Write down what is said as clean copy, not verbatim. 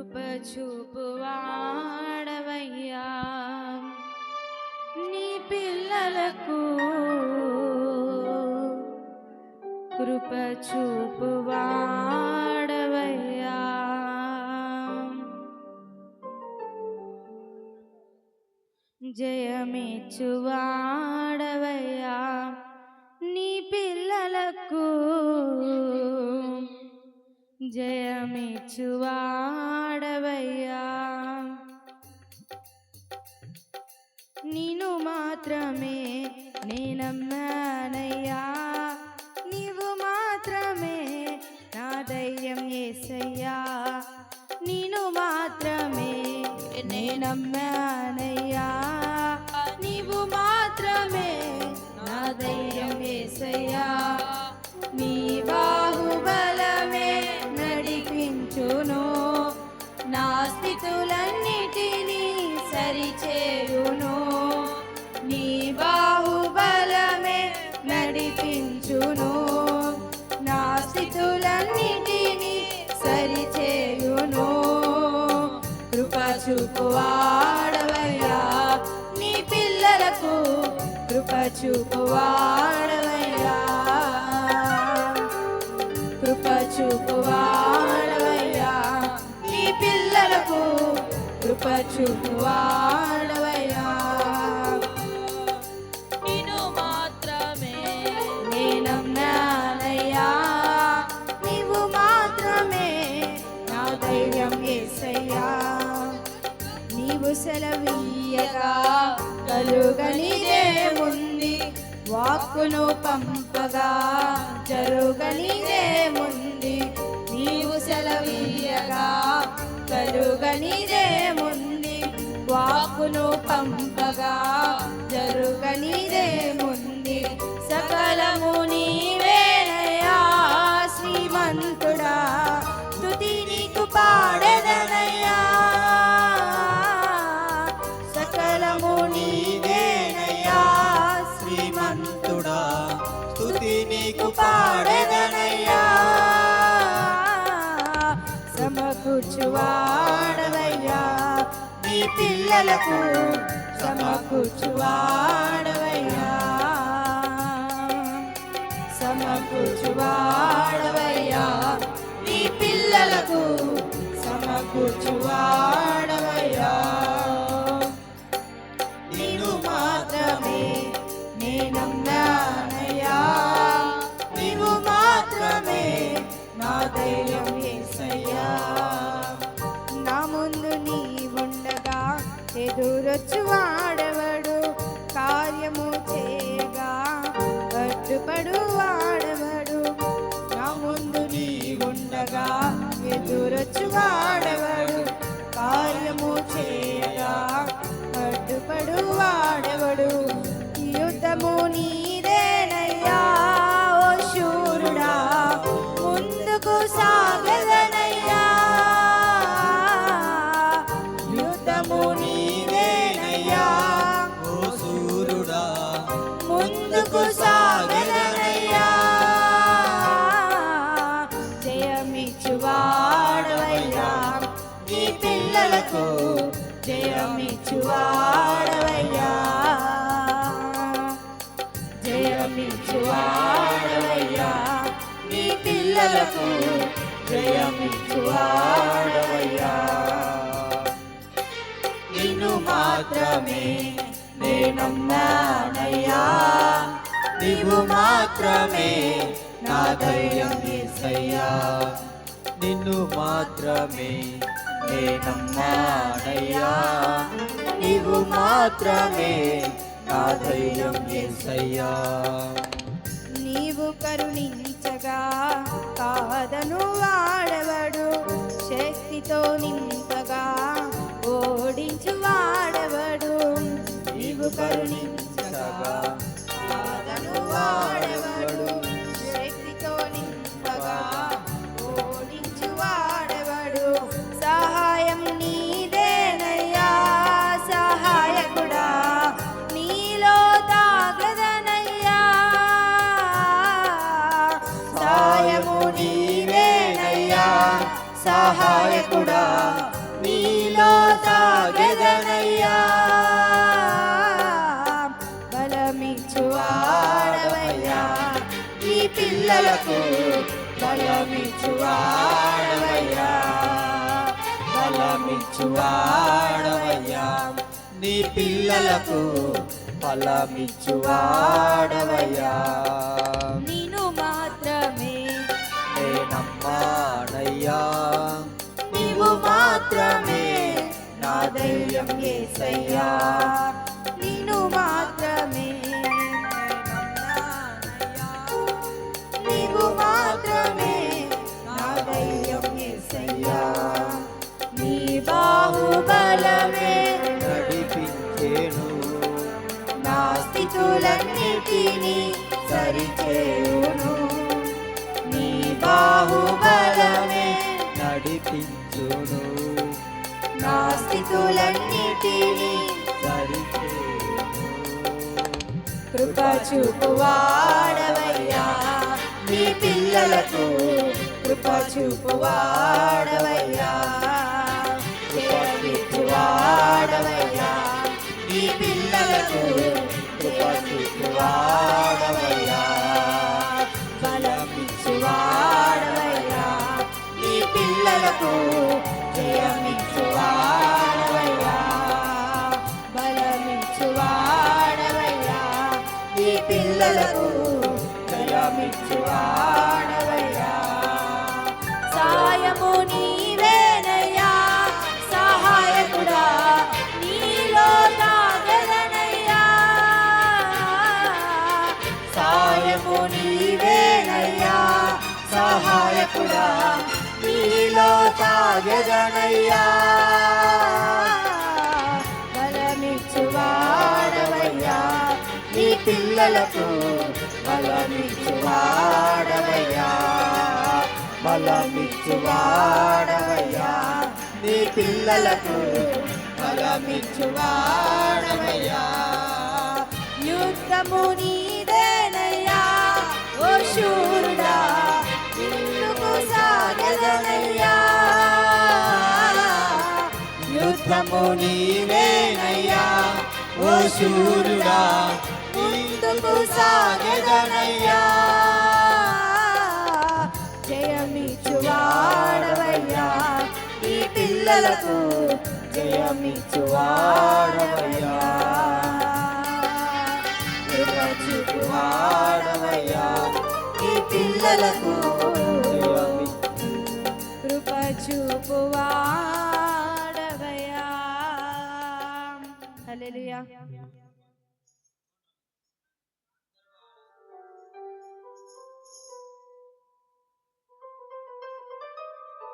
కృప చూపువాడవయ్యా నీ పిల్లలకు కృప చూపువాడవయ్యా జయమిచ్చువాడవయ్యా నీ పిల్లలకు జయమిచ్చువాడవయ్యా నిన్ను మాత్రమే నేనమ్మానయ్యా నీవు మాత్రమే నా ధైర్యం యేసయ్యా నిన్ను మాత్రమే నేనమ్మానయ్యా నీవు మాత్రమే నా ధైర్యం యేసయ్యా నీ బాహుబలమే నడిపించును నా స్థితులన్నిటినీ సరిచేయును నీ బాహుబలమే నడిపించును నా స్థితులన్నిటినీ సరిచేయును కృప చూపువాడవయ్యా నీ పిల్లలకు కృప చూపువాడవయ్యా కృప చూపువాడవయ్యా నీ పిల్లలకు కృప చూపువాడవయ్యా నిన్ను మాత్రమే నేనమ్మానయ్యా నీవు మాత్రమే నా ధైర్యం యేసయ్యా నీవు సెలవీయగా కలుగనిదేముంది వాక్కును పంపగా జరుగనిదేముంది నీవు సెలవీయగా కలుగనిదేముంది వాక్కును పంపగా జరుగనిదేముంది సకలము నీవేనయ్యా శ్రీమంతుడా స్తుతి నీకు పాడెదనయ్యా సకలము నీవేనయ్యా శ్రీమంతుడా స్తుతి నీకు పాడెదనయ్యా సమకూర్చువాడవయ్యా నీ పిల్లలకు సమకూర్చువాడవయ్యా సమకూర్చువాడవయ్యా నీ పిల్లలకు సమకూర్చువాడవయ్యా నిన్ను మాత్రమే నేనమ్మానయ్యా నీవు మాత్రమే నా ధైర్యం యేసయ్యా నా ముందు నీవుండగా ఎదురొచ్చు వాడవడు కార్యము చేయగా అడ్డుపడు వాడవడు నా ముందు నీవుండగా ఎదురొచ్చు వాడవడు కార్యము చేయగా అడ్డుపడు వాడవడు యుద్ధము నీదేనయ్యా ఓ శూరుడా ముందుకు సాగదనయ్యా యుద్ధము నీదేనయ్యా ఓ సూర్యుడా ముందుకు సాగదనయ్యా జయమిచ్చువాడవయ్యా నీ పిల్లలకు జయమిచ్చువాడవయ్యా జయమిచ్చువాడవయ్యా నీ పిల్లలకు జయమిచ్చువాడవయ్యా నిన్ను మాత్రమే నేనమ్మానయ్యా నీవు మాత్రమే నా ధైర్యం యేసయ్యా నిన్ను మాత్రమే నేనమ్మానయ్యా నీవు మాత్రమే నా ధైర్యం యేసయ్యా నీవు కరుణించగా కాదను వాడవడు శక్తితో నింపగా ఓడించు వాడవడు నీవు కరుణించగా కాదను వాడవడు శక్తితో నింపగా ఓడించు వాడవడు సహాయం నీదేనయ్యా సహాయకుడా నీలో దాగదనయ్యా సాయము నీవేనయ్యా సహాయకుడా పిల్లలకు బలమిచ్చువాడవయ్యా, బలమిచ్చువాడవయ్యా, నీ పిల్లలకు బలమిచ్చువాడవయ్యా. నిన్ను మాత్రమే నే నమ్మానయ్యా, నీవు మాత్రమే నా ధైర్యం యేసయ్యా, నిన్ను మాత్రమే నమ్మానయ్యా. నీవు మాత్రమే నా ధైర్యం యేసయ్యా. నీ బాహుబలమే నడిపించేను, నా స్థితులన్నిటినీ సరిచేయును. నీ బాహుబలమే నడిపించును, నా స్థితులన్నిటినీ సరిచేయును. కృప చూపువాడవయ్యా, నీ పిల్లలకు కృప చూపువాడవయ్యా, కృపనిచ్చువాడవయ్యా, నీ పిల్లలకు కృపనిచ్చువాడవయ్యా, బలమిచ్చువాడవయ్యా, నీ పిల్లలకు జయమిచ్చువాడవయ్యా, బలమిచ్చువాడవయ్యా, నీ పిల్లలకు జయమిచ్చువాడవయ్యా. సాయము నీవేనయ్యా, సహాయకుడా నీలో తాగదనయ్యా. సాయము నీవేనయ్యా, సహాయకుడా నీలో తాగదనయ్యా. బలమిచ్చువాడవయ్యా, నీ పిల్లలకు బలమిచ్చువాడవయ్యా, బలమిచ్చువాడవయ్యా, నీ పిల్లలకు బలమిచ్చువాడవయ్యా. యుద్ధము నీదేనయ్యా, ఓ శూరుడా నిన్నుకు సాగదనయ్యా. యుద్ధము నీవేనయ్యా, ఓ శూరుడా ముందుకు సాగదనయ్యా. జయమిచ్చువాడవయ్యా, నీ పిల్లలకు జయమిచ్చువాడవయ్యా, కృప చూపువాడవయ్యా, వాడవయ్యా, నీ పిల్లలకు కృప చూపువాడవయ్యా. హల్లెలూయా.